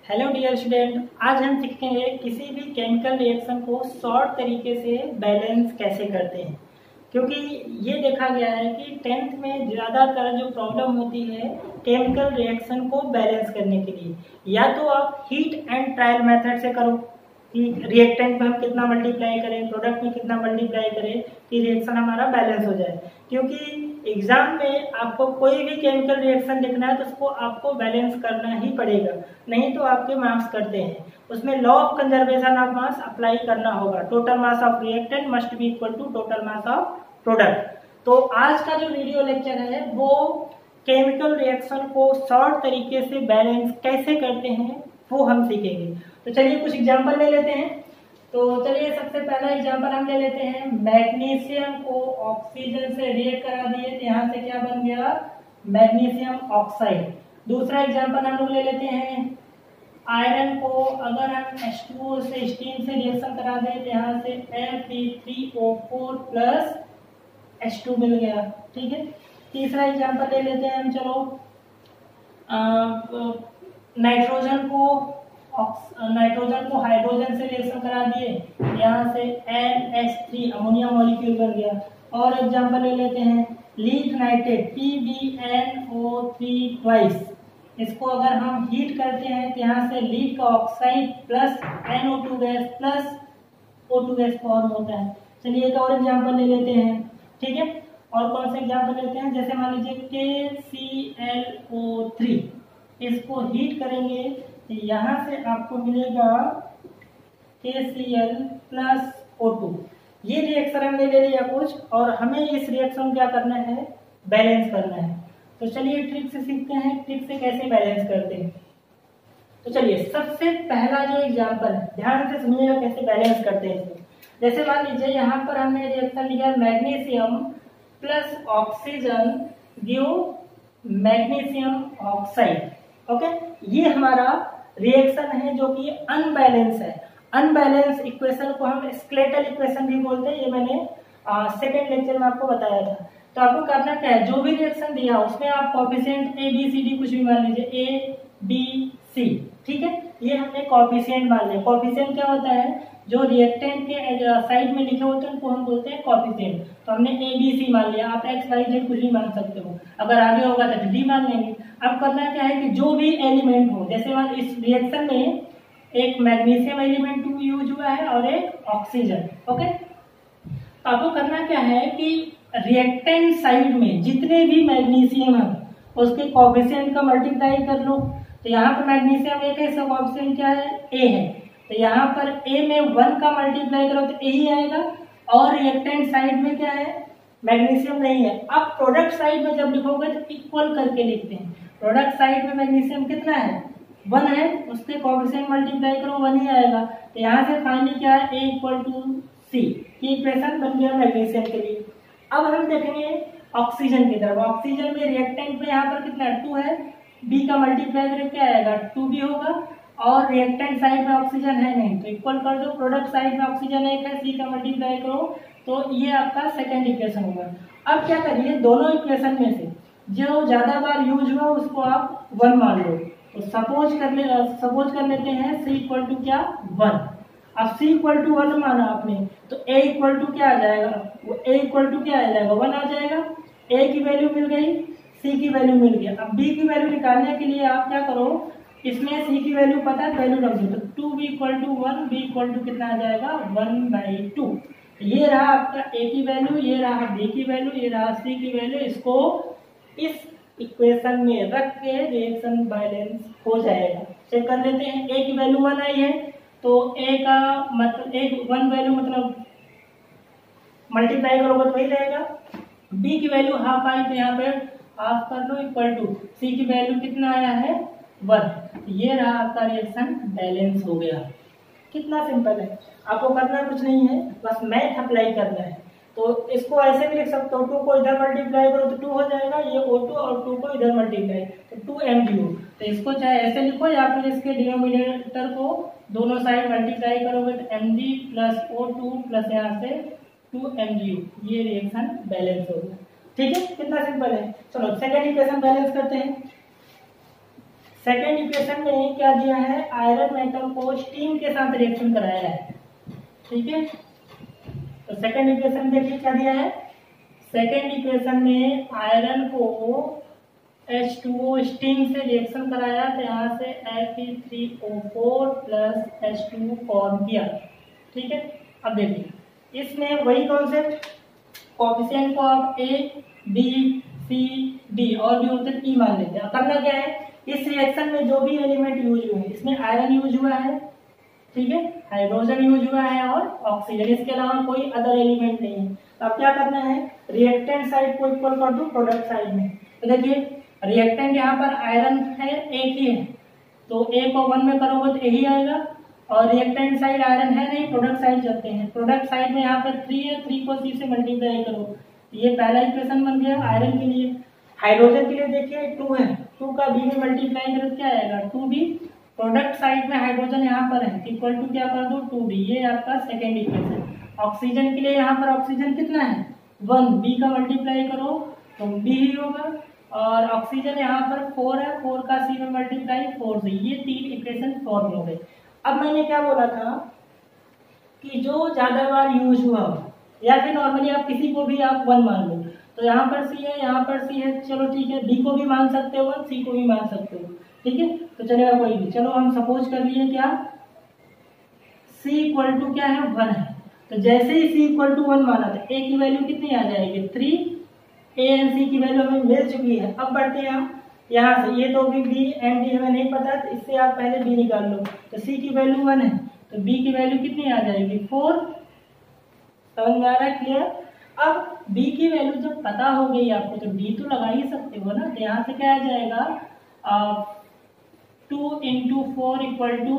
Hello dear student, आज हम सीखेंगे किसी भी केमिकल रिएक्शन को शॉर्ट तरीके से बैलेंस कैसे करते हैं। क्योंकि ये देखा गया है कि टेंथ में ज़्यादातर जो प्रॉब्लम होती है केमिकल रिएक्शन को बैलेंस करने के लिए, या तो आप हीट एंड ट्रायल मेथड से करो कि रिएक्टेंट में हम कितना मल्टीप्लाई करें, प्रोडक्ट में कितना मल्टीप्लाई करें कि रिएक्शन हमारा बैलेंस हो जाए। क्योंकि एग्जाम में आपको कोई भी केमिकल रिएक्शन लिखना है तो उसको आपको बैलेंस करना ही पड़ेगा, नहीं तो आपके मार्क्स करते हैं। उसमें law of conservation of mass apply करना होगा। Total mass of reactant must be equal to total mass of product. तो आज का जो वीडियो लेक्चर है वो केमिकल रिएक्शन को शॉर्ट तरीके से बैलेंस कैसे करते हैं वो हम सीखेंगे। तो चलिए कुछ एग्जाम्पल ले लेते हैं। तो चलिए सबसे पहला एग्जाम्पल हम ले लेते हैं। मैग्नीशियम को ऑक्सीजन से रिएक्ट करा दिए तो यहाँ से क्या बन गया, मैग्नीशियम ऑक्साइड। दूसरा एग्जाम्पल हम लोग ले लेते हैं। आयरन को अगर हम H2O से स्टीम से रिएक्शन करा दें तो यहाँ से Fe3O4 प्लस H2 मिल गया। ठीक है। तीसरा एग्जाम्पल ले लेते हैं हम। चलो नाइट्रोजन को हाइड्रोजन से रिएक्शन करा दिए, यहाँ से NH3 अमोनिया मॉलिक्यूल बन गया। और एग्जांपल ले लेते हैं लीड नाइट्रेट PbNO3 ट्वाइस। इसको अगर हम हीट करते हैं तो यहाँ से लीड का oxide plus NO2 gas plus O2 gas form होता है। चलिए एक और एग्जांपल ले लेते हैं। ठीक है। और कौन सा एग्जांपल लेते हैं, जैसे मान लीजिए KClO3, इसको हीट करेंगे यहाँ से आपको मिलेगा KCl प्लस O2। ये रिएक्शन हमने ले लिया कुछ, और हमें इस रिएक्शन को क्या करना है, बैलेंस करना है। तो चलिए ट्रिक से सीखते हैं, ट्रिक से कैसे बैलेंस करते हैं। तो चलिए सबसे पहला जो एग्जांपल है ध्यान से सुनिएगा कैसे बैलेंस करते हैं। जैसे मान लीजिए यहाँ पर हमने रिएक्शन लिया magnesium plus oxygen give magnesium oxide. Okay, ये हमारा रिएक्शन है जो कि अनबैलेंस है। अनबैलेंस इक्वेशन को हम स्केलेटल इक्वेशन भी बोलते हैं। ये मैंने सेकेंड लेक्चर में आपको बताया था। तो आपको करना क्या है, जो भी रिएक्शन दिया उसमें आप कोएफिशिएंट ABCD कुछ भी मान लीजिए ABC। ठीक है, ये हमने कोएफिशिएंट मान लिया। कोएफिशिएंट क्या होता है, जो रिएक्टेंट के साइड में लिखे होते हैं उनको हम बोलते हैं कोएफिशिएंट। तो हमने ABC मान लिया, आप XYZ कुछ भी मान सकते हो, अगर आगे होगा तो D मान लेंगे। अब करना क्या है कि जो भी एलिमेंट हो, जैसे मान इस रिएक्शन में एक मैग्नीशियम एलिमेंट यूज हुआ है और एक ऑक्सीजन। ओके, तो आपको करना क्या है कि रिएक्टेंट साइड में जितने भी मैग्नीशियम है उसके कोएफिशिएंट का मल्टीप्लाई कर लो। तो यहाँ पर मैग्नीशियम एक है, इसका कोएफिशिएंट क्या है, A है। तो यहाँ पर A में 1 का मल्टीप्लाई करो तो A ही आएगा। और रिएक्टेंट साइड में क्या है, मैग्नीशियम नहीं है। अब प्रोडक्ट साइड में जब लिखोगे तो इक्वल करके लिखते हैं। प्रोडक्ट साइड में मैग्नीशियम कितना है, 1 है, उसके कोएफिशिएंट मल्टीप्लाई करो 1 ही आएगा। तो यहाँ से फाइनली क्या है, A इक्वल टू C। ये इक्वेशन बन गया मैग्नीशियम के लिए। अब हम देखेंगे ऑक्सीजन की तरफ। ऑक्सीजन में रिएक्टेंट में यहाँ पर कितना 2 है, B का मल्टीप्लाई करके क्या आएगा 2B होगा। और रिएक्टेंट साइड में ऑक्सीजन है नहीं तो इक्वल कर दो। प्रोडक्ट साइड में ऑक्सीजन 1 है, C का मल्टीप्लाई करो तो ये आपका सेकेंड इक्वेशन होगा। अब क्या करिए, दोनों इक्वेशन में से जो ज्यादा बार यूज हुआ उसको आप 1 मान लो। तो सपोज कर लेते हैं C इक्वल टू क्या 1। अब C इक्वल टू 1 माना आपने तो A इक्वल टू क्या आ जाएगा, वो A इक्वल टू क्या आ जाएगा 1 आ जाएगा। A की वैल्यू मिल गई, C की वैल्यू मिल गया। अब B की वैल्यू निकालने के लिए आप क्या करो, इसमें C की वैल्यू पता है, वैल्यू रख दो। तो 2B equal to 1, B equal to कितना आ जाएगा 1/2। ये रहा आपका A की वैल्यू, ये रहा B की वैल्यू, ये रहा C की वैल्यू। इसको इस इक्वेशन में रख के रिएक्शन बैलेंस हो जाएगा। चेक कर लेते हैं। A की वैल्यू 1 आई है तो A का मतलब 1 वैल्यू मतलब मल्टीप्लाई करोगे तो वही रहेगा। B की वैल्यू हाफ आई तो यहाँ पे हाफ कर लो इक्वल टू C की वैल्यू कितना आया है 1। ये रहा आपका रिएक्शन बैलेंस हो गया। कितना सिंपल है, आपको करना कुछ नहीं है, बस मैथ अप्लाई करना है। तो इसको ऐसे भी लिख सकते हो, 2 को इधर मल्टीप्लाई करो तो 2 हो जाएगा, ये O2 और 2 को इधर मल्टीप्लाई तो 2MgO। तो इसको चाहे ऐसे लिखो या फिर इसके डिनोमिनेटर को दोनों साइड मल्टीप्लाई करोगे तो Mg प्लस O2 प्लस यहाँ से 2MgO। ये रिएक्शन बैलेंस होगा। ठीक है, कितना सिंपल है। चलो सेकेंड इक्वेशन बैलेंस करते हैं। सेकेंड इक्वेशन में क्या दिया है, आयरन मेटल को स्टीम के साथ रिएक्शन कराया है, ठीक है। तो सेकेंड इक्वेशन देखिए क्या दिया है, सेकेंड इक्वेशन में आयरन को H2O स्टीम से रिएक्शन कराया, तो यहाँ से Fe3O4 प्लस H2 फॉर्म किया, ठीक है। अब देखिए इसमें वही कॉन्सेप्ट, कोएफिशिएंट को आप A, B, C, D और भी होते हैं E मान लेते हैं। करना क्या है, इस रिएक्शन में जो भी एलिमेंट यूज हुए हैं, इसमें आयरन यूज हुआ है, ठीक है, हाइड्रोजन यूज हुआ है और ऑक्सीजन, इसके अलावा कोई अदर एलिमेंट नहीं है। तो अब क्या करना है, रिएक्टेंट साइड को इक्वल कर दो प्रोडक्ट साइड में। तो देखिए रिएक्टेंट यहाँ पर आयरन है, एक ही है, तो A को 1 में करोगे तो यही आएगा, और रिएक्टेंट साइड आयरन है नहीं, प्रोडक्ट साइड चलते हैं। प्रोडक्ट साइड में यहाँ पर 3 है, 3 को C से मल्टीप्लाई करो, ये पहला इक्वेशन बन गया आयरन के लिए। हाइड्रोजन के लिए देखिए 2 है, 2 का B में मल्टीप्लाई करो क्या आएगा 2B, प्रोडक्ट साइड में हाइड्रोजन यहाँ पर है, इक्वल टू क्या कर दो 2B, ये आपका सेकेंड इक्वेशन। ऑक्सीजन के लिए यहाँ पर ऑक्सीजन कितना है 1, B का मल्टीप्लाई करो तो B ही होगा, और ऑक्सीजन यहाँ पर 4 है, 4 का C में मल्टीप्लाई 4 से, ये 3 इक्वेशन फॉर्म हो गए। अब मैंने क्या बोला था कि जो ज्यादा बार यूज हुआ हो, या फिर नॉर्मली आप किसी को भी आप 1 मान लो, तो यहाँ पर C है, यहाँ पर C है, चलो ठीक है, B को भी मान सकते हो 1, C को भी मान सकते हो, ठीक है, तो चलेगा कोई भी। चलो हम सपोज कर लिए क्या C इक्वल टू क्या है 1 है, तो जैसे ही C इक्वल टू 1 माना था A की वैल्यू कितनी आ जाएगी 3, A एंड C की वैल्यू हमें मिल चुकी है। अब बढ़ते हैं हम यहाँ से, ये तो भी B एंड D हमें नहीं पता, तो इससे आप पहले B निकाल लो, तो C की वैल्यू 1 है, तो B की वैल्यू कितनी आ जाएगी 4, समझ में आ रहा है, क्लियर। अब B की वैल्यू जब पता हो गई आपको, तो D तो लगा ही सकते हो ना, तो यहाँ से क्या आ जाएगा 2 इंटू 4 इक्वल टू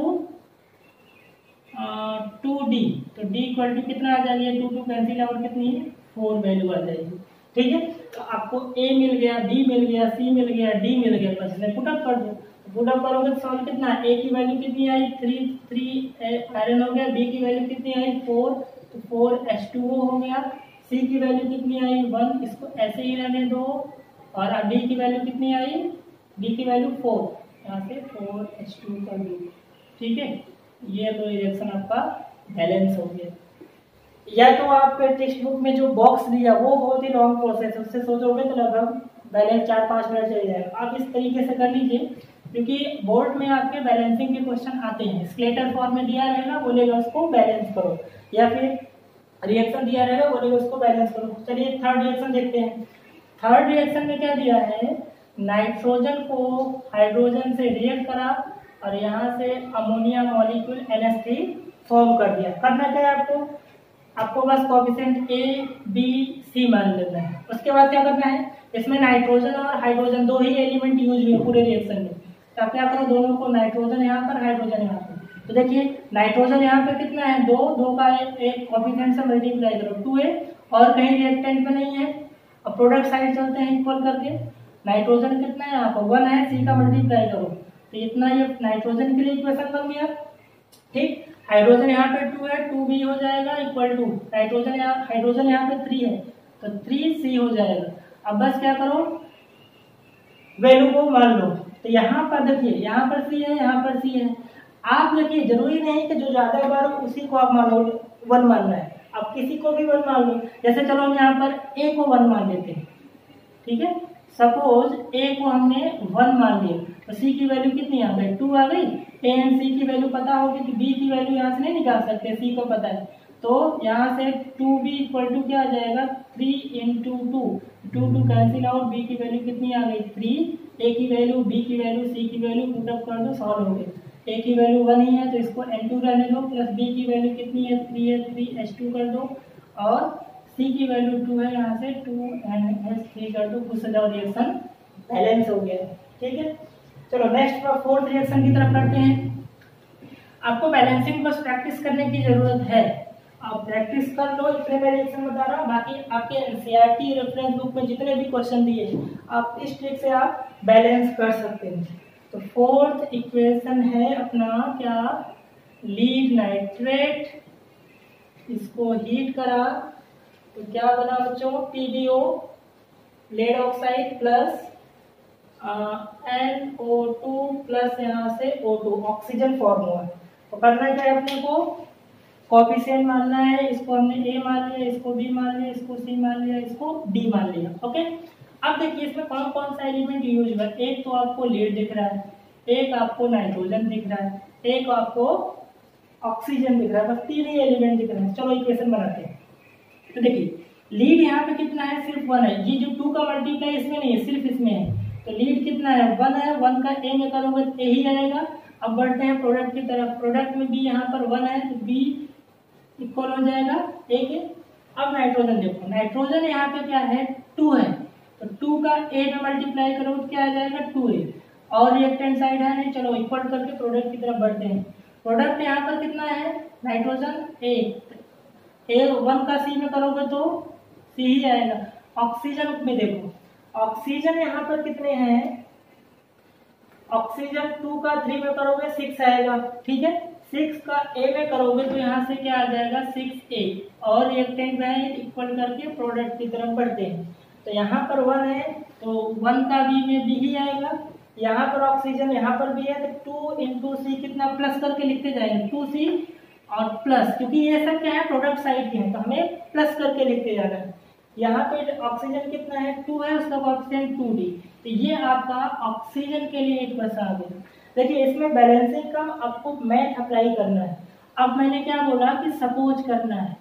2D, तो D इक्वल टू कितना आ जाएगी, 2 कैंसिल आउट, कितनी है 4 वैल्यू आ जाएगी, ठीक है। तो आपको A मिल गया, B मिल गया, C मिल गया, D मिल गया, बस इन्हें पुटअप कर दो, पुटअप करोगे तो सॉल्व कितना, A की वैल्यू कितनी आई 3 आयरन हो गया, B की वैल्यू कितनी आई 4, तो 4 H2O हो गया, C की वैल्यू कितनी आई 1, इसको ऐसे ही रहने दो, और D की वैल्यू कितनी आई, D की वैल्यू 4, यहाँ से 4 H2 कर दो, ठीक है। ये तो रिएक्शन आपका बैलेंस हो गया। या तो आपके टेक्स्ट बुक में जो बॉक्स दिया वो बहुत ही लॉन्ग प्रोसेस है, उससे सोचोगे तो लगभग बैलेंस 4-5 मिनट चल जाएगा। आप इस तरीके से कर लीजिए, क्योंकि बोर्ड में आपके बैलेंसिंग के क्वेश्चन आते हैं, स्केलेटल फॉर्म में दिया रहेगा, बोलेगा उसको बैलेंस करो, या फिर रिएक्शन दिया रहेगा, बोलेगा उसको बैलेंस करो। चलिए थर्ड रिएक्शन देखते हैं। थर्ड रिएक्शन में क्या दिया है, नाइट्रोजन को हाइड्रोजन से रिएक्ट करा और यहाँ से अमोनिया मॉलिक्यूल NH3 फॉर्म कर दिया। करना क्या है आपको बस कोएफिशिएंट A, B, C मान लेना है। उसके बाद क्या करना है, इसमें नाइट्रोजन और हाइड्रोजन 2 ही एलिमेंट यूज हुए पूरे रिएक्शन में, तो आप क्या करो दोनों को, नाइट्रोजन यहाँ पर, हाइड्रोजन यहाँ पर, तो देखिए नाइट्रोजन यहाँ पे कितना है 2 का एक कोएफिशिएंट से मल्टीप्लाई करो 2 है, और कहीं रिएक्टेंट में नहीं है। अब प्रोडक्ट साइड चलते हैं इक्वल करके, नाइट्रोजन कितना है यहाँ पर 1 है, C का मल्टीप्लाई करो, तो इतना ये नाइट्रोजन के लिए इक्वेशन बन गया, ठीक। हाइड्रोजन यहाँ पे 2 है, 2B हो जाएगा इक्वल टू हाइड्रोजन यहाँ पे 3 है, तो 3C हो जाएगा। अब बस क्या करो, वैल्यू को मान लो, तो यहाँ पर देखिए यहाँ पर C है, यहाँ पर C है। आप देखिए जरूरी नहीं कि जो ज्यादा बार उसी को आप मानो 1 मानना है, आप किसी को भी 1 मान लो। जैसे चलो हम यहाँ पर A को 1 मान लेते हैं, ठीक है, सपोज A को हमने 1 मान लिया, तो C की वैल्यू कितनी आ गई 2 आ गई। A एंड C की वैल्यू पता होगी, तो B की वैल्यू यहाँ से नहीं निकाल सकते, C को पता है, तो यहाँ से 2B इक्वल टू क्या आ जाएगा 3 इंटू 2 कैंसिल आउट, B की वैल्यू कितनी आ गई 3, A की वैल्यू, B की वैल्यू, C की वैल्यू पुटअप कर दो, सॉल्व हो गए। A की वैल्यू 1 ही है तो इसको N2 रहने दो, प्लस B की वैल्यू कितनी है 3 है, 3 H2 कर दो, और C की वैल्यू 2 है, यहाँ से 2 NH3 कर दो, खुश हो जाओ, रिएक्शन बैलेंस हो गया, ठीक है। चलो नेक्स्ट फोर्थ रिएक्शन की तरफ बढ़ते हैं। आपको बैलेंसिंग बस प्रैक्टिस करने की जरूरत है, आप प्रैक्टिस कर लो, इतने मैं रिएक्शन बता रहा हूँ, बाकी आपके एनसीईआरटी रेफरेंस बुक में जितने भी क्वेश्चन दिए आप इस ट्रिक से आप बैलेंस कर सकते हैं। तो फोर्थ इक्वेशन है अपना क्या, लीड नाइट्रेट, इसको हीट करा तो क्या बना बच्चों, PbO lead oxide plus NO2 plus यहाँ से O2 ऑक्सीजन फॉर्म हुआ है। तो करना क्या है अपने को, कोफिशिएंट मानना है, इसको हमने A मान लिया, इसको B मान लिया, इसको C मान लिया, इसको D मान लिया। ओके, अब देखिए इसमें कौन कौन सा एलिमेंट यूज हुआ है। एक तो आपको लीड दिख रहा है, एक आपको नाइट्रोजन दिख रहा है, एक आपको ऑक्सीजन दिख रहा है, बस तीन ही एलिमेंट दिख रहे हैं। चलो इक्वेशन बनाते हैं। तो देखिए लीड यहाँ पे कितना है, सिर्फ 1 है, ये जो 2 का मल्टीप्लाई इसमें नहीं है, सिर्फ इसमें है। तो लीड कितना है, 1 है, 1 का A में करोगे तो A ही आएगा। अब बढ़ते हैं प्रोडक्ट की तरफ, प्रोडक्ट में भी यहाँ पर 1 है तो B इक्वल हो जाएगा A के। अब नाइट्रोजन देखो, नाइट्रोजन यहाँ पे क्या है, 2 है, तो 2 का A में मल्टीप्लाई करो तो क्या आ जाएगा 2A, और रिएक्टेंट साइड है नहीं। चलो इक्वल करके प्रोडक्ट की तरफ बढ़ते हैं। प्रोडक्ट यहाँ पर कितना है, नाइट्रोजन A 1 का C में करोगे तो C ही आएगा। ऑक्सीजन में देखो, ऑक्सीजन यहाँ पर कितने हैं, ऑक्सीजन 2 का 3 में करोगे 6 आएगा, ठीक है। 6 का A में करोगे तो यहाँ से क्या आ जाएगा 6A, और रिएक्टेंट में है इक्वल करके प्रोडक्ट की तरफ बढ़ते हैं। तो यहाँ पर 1 है तो 1 का B में B ही आएगा। यहाँ पर ऑक्सीजन यहाँ पर भी है तो 2 इंटू सी कितना प्लस करके लिखते जाएंगे 2C और प्लस, क्योंकि ये सब क्या है प्रोडक्ट साइड के हैं तो हमें प्लस करके लिखते जाना है। यहाँ पे ऑक्सीजन कितना है 2 है, उसका ऑक्सीजन 2D, तो ये आपका ऑक्सीजन के लिए एक बस आ गया। देखिए इसमें बैलेंसिंग का आपको मैथ अप्लाई करना है। अब मैंने क्या बोला कि सपोज करना है,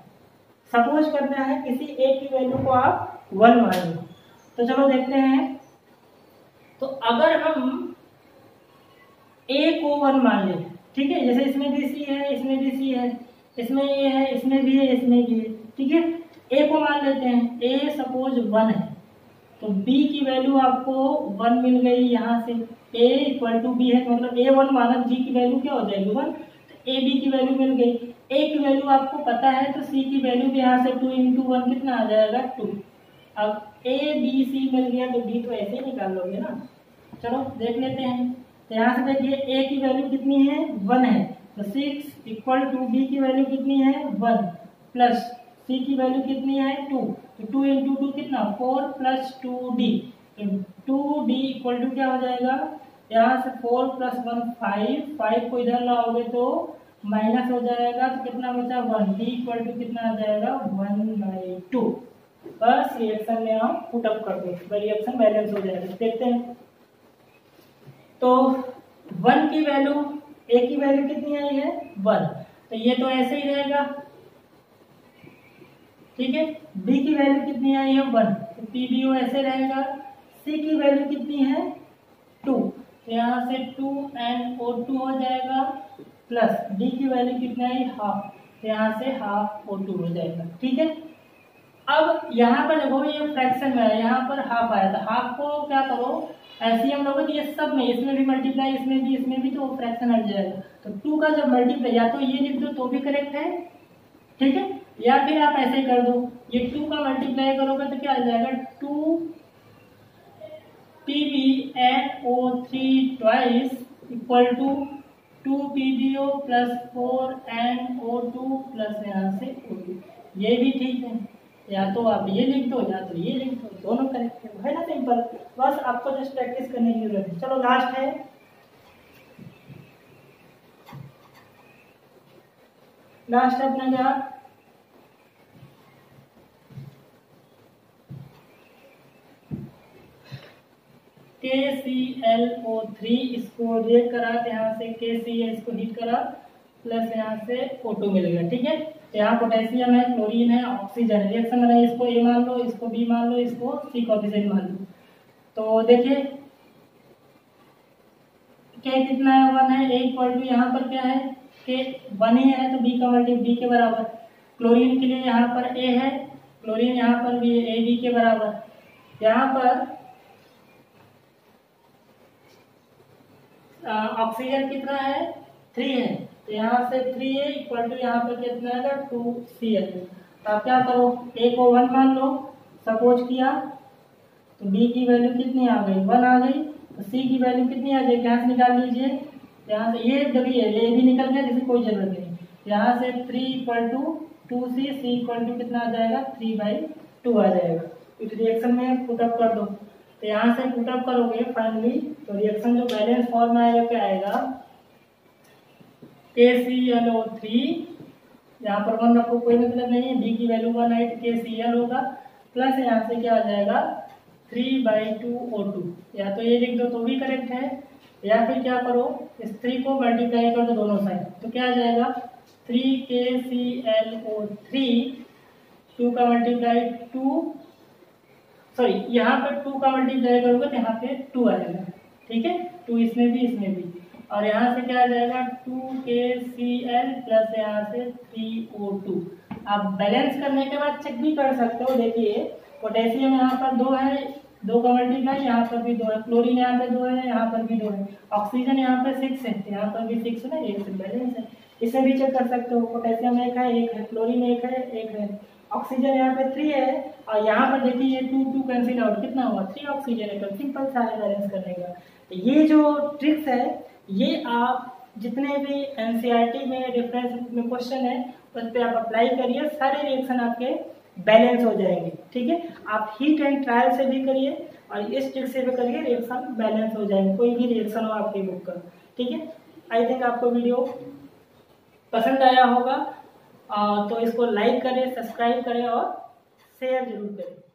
सपोज करना है किसी एक की वैल्यू को आप 1 मान लो। तो चलो देखते हैं, तो अगर हम A को 1 मान लें, ठीक है, जैसे इसमें भी C है, इसमें भी C है, इसमें A है, इसमें भी है, इसमें भी है, ठीक है। A को मान लेते हैं, A सपोज 1 है, तो B की वैल्यू आपको 1 मिल गई। यहाँ से A इक्वल टू B है, तो मतलब A1 माना G की वैल्यू क्या हो जाएगी 1, तो AB की वैल्यू मिल गई। A की वैल्यू आपको पता है तो C की वैल्यू भी यहाँ से 2 इंटू 1 कितना आ जाएगा 2। अब A B C मिल गया तो D तो ऐसे ही निकाल लोगे ना। चलो देख लेते हैं, तो यहाँ से देखिए A की वैल्यू कितनी है 1 है, तो 6 इक्वल टू B की वैल्यू कितनी है 1 प्लस C की वैल्यू कितनी है 2, तो 2 इंटू 2 कितना 4 प्लस 2D, तो 2D इक्वल टू क्या हो जाएगा, यहाँ से 4 प्लस 1 5 को इधर लाओगे तो माइनस हो जाएगा, तो कितना बचा 1, D इक्वल टू कितना आ जाएगा 1/2। बस रिएक्शन में आप पुटअप कर दो, रिएक्शन बैलेंस हो जाएगा। देखते हैं, तो 1 की वैल्यू, A की वैल्यू कितनी आई है 1, तो ये तो ऐसे ही रहेगा, ठीक है। B की वैल्यू कितनी आई है 1, तो PbO ऐसे रहेगा। C की वैल्यू कितनी है 2, तो यहाँ से 2NO2 हो जाएगा, प्लस D की वैल्यू कितना है हाफ, तो यहाँ से हाफ O2 हो जाएगा, ठीक है। अब यहाँ पर देखो ये फ्रैक्शन में है, यहाँ पर हाफ आया था, हाफ को क्या करो एलसीएम लोगे तो ये सब में, इसमें भी मल्टीप्लाई, इसमें भी, तो फ्रैक्शन हट जाएगा। तो 2 का जब मल्टीप्लाई या तो ये लिख दो तो भी करेक्ट है, ठीक है, या फिर आप ऐसे कर दो, ये 2 का मल्टीप्लाई करोगे तो क्या आ जाएगा 2 PbNO3 twice equal to 2 PbO plus 4 NO2 plus यहाँ से O2। ये भी ठीक है, या तो आप ये लिख दो या तो ये लिख दो, दोनों करेक्ट है ना, सिंपल। बस आपको जस्ट प्रैक्टिस करने की जरूरत है। चलो लास्ट है, लास्ट है अपना क्या, KClO3, इसको रिएक्ट करा तो यहाँ से KC है, इसको हीट करा प्लस यहाँ से O2 मिल गया, ठीक है। तो यहाँ पोटेशियम है, क्लोरीन है, ऑक्सीजन है, रिएक्शन बनाइए, इसको A मान लो, इसको B मान लो, इसको C कोएफिशिएंट मान लो। तो देखिए K कितना है 1 है, A इक्वल टू यहाँ पर क्या है K 1 ही है तो B का मल्टीप्लाई B के बराबर। क्लोरीन के लिए यहाँ पर A है, क्लोरीन यहाँ पर भी A B के बराबर। यहाँ पर ऑक्सीजन कितना है 3 है, तो यहाँ से 3A इक्वल टू यहाँ पर कितना है 2Cl। तो आप क्या करो, A को 1 मान लो, सपोज किया, तो B की वैल्यू कितनी आ गई 1 आ गई, तो C की वैल्यू कितनी आ जाएगी, यहाँ से निकाल लीजिए, यहाँ से ये देखिए ये भी निकल गया, जिसकी कोई जरूरत नहीं। यहाँ से 3 equal to 2C, C equal to कितना आ जाएगा 3/2 आ जाएगा। इस रिएक्शन में पुटअप कर दो, तो यहाँ से पुटअप करोगे फाइनली, तो रिएक्शन जो बैलेंस फॉर्म में आएगा क्या आएगा, KClO3, यहाँ पर 1 रखो कोई मतलब नहीं है, B की वैल्यू 1 है तो KCl होगा, प्लस यहाँ से क्या आ जाएगा 3/2O2, या तो ये लिख दो तो भी करेक्ट है, या फिर क्या करो इस 3 को मल्टीप्लाई कर दो दोनों साइड, तो क्या आ जाएगा 3KClO3, 2 का मल्टीप्लाई 2, सॉरी यहाँ पर 2 का मल्टीप्लाई करोगे तो यहाँ पे 2 आएगा, ठीक है, 2 इसमें भी, और यहाँ से क्या आ जाएगा 2KCl प्लस यहाँ से 3O2। आप बैलेंस करने के बाद चेक भी कर सकते हो, देखिए पोटेशियम यहाँ पर 2 है, 2 का मल्टीप्लाई यहाँ पर भी 2 है, क्लोरीन यहाँ पे 2 है, यहाँ पर भी 2 है, ऑक्सीजन यहाँ पे 6 है, यहाँ पर भी 6 है, एक से बैलेंस है, इसे भी चेक कर सकते हो, पोटेशियम 1 है, क्लोरीन 1 है, ऑक्सीजन यहाँ पे 3 है, और यहाँ पर देखिए ये 2 कैंसिल आउट, कितना हुआ 3 ऑक्सीजन है, तो सिंपल सा है बैलेंस करने का। तो ये जो ट्रिक्स है ये आप जितने भी एनसीईआरटी में रेफरेंस में क्वेश्चन है उस पर आप अप्लाई करिए, सारे रिएक्शन आपके बैलेंस हो जाएंगे, ठीक है। आप हीट एंड ट्रायल से भी करिए और इस ट्रिक से भी करिए, रिएक्शन बैलेंस हो जाएंगे, कोई भी रिएक्शन हो आपकी बुक का, ठीक है। आई थिंक आपको वीडियो पसंद आया होगा, तो इसको लाइक करें, सब्सक्राइब करें और शेयर जरूर करें।